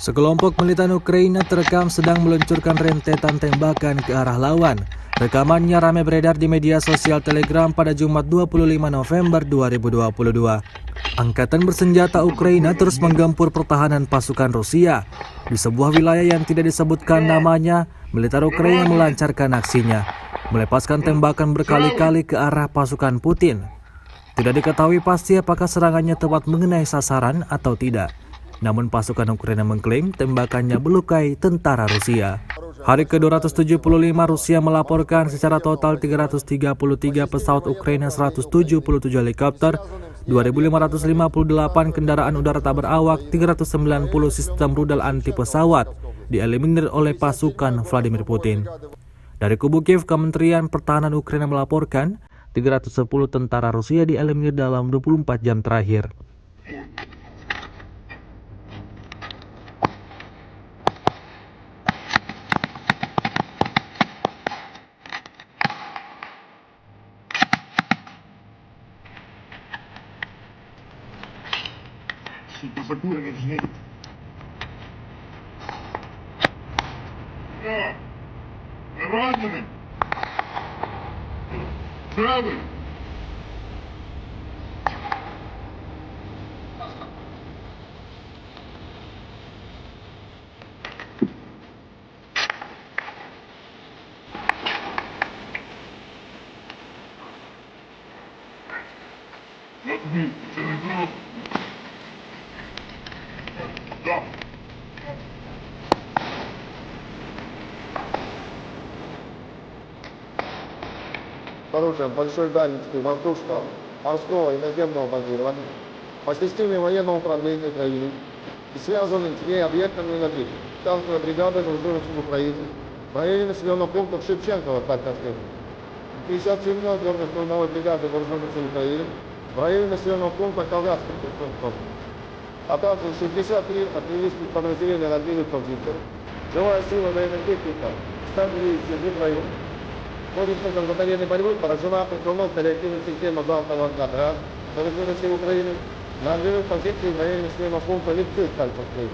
Sekelompok militan Ukraina terekam sedang meluncurkan rentetan tembakan ke arah lawan. Rekamannya ramai beredar di media sosial Telegram pada Jumat 25 November 2022. Angkatan bersenjata Ukraina terus menggempur pertahanan pasukan Rusia. Di sebuah wilayah yang tidak disebutkan namanya, militer Ukraina melancarkan aksinya, melepaskan tembakan berkali-kali ke arah pasukan Putin. Tidak diketahui pasti apakah serangannya tepat mengenai sasaran atau tidak. Namun pasukan Ukraina mengklaim tembakannya melukai tentara Rusia. Hari ke-275 Rusia melaporkan secara total 333 pesawat Ukraina, 177 helikopter, 2.558 kendaraan udara tak berawak, 390 sistem rudal anti pesawat dieliminir oleh pasukan Vladimir Putin. Dari kubu Kiev, Kementerian Pertahanan Ukraina melaporkan 310 tentara Rusia dieliminir dalam 24 jam terakhir. Оружием большой дальности воздушного, морского и наземного базирования по системе военного управления Украины и связанным с ней объектами НАТО. Танковая бригада вооруженных Украины в районе населенного пункта Шевченкова, Харьковской. 57-я горно-штурмовой бригады вооруженных сил Украины в районе населенного пункта Кавказский. А также 63 артиллерийских подразделения отдельных конфликтов. Живая сила военной техники ставили в район. В ходе батарейной борьбы поражена автономная реактивная система главного ангара вооруженных сил Украины на взрыв позиции в районе населенного пункта Липцы, Харьковской.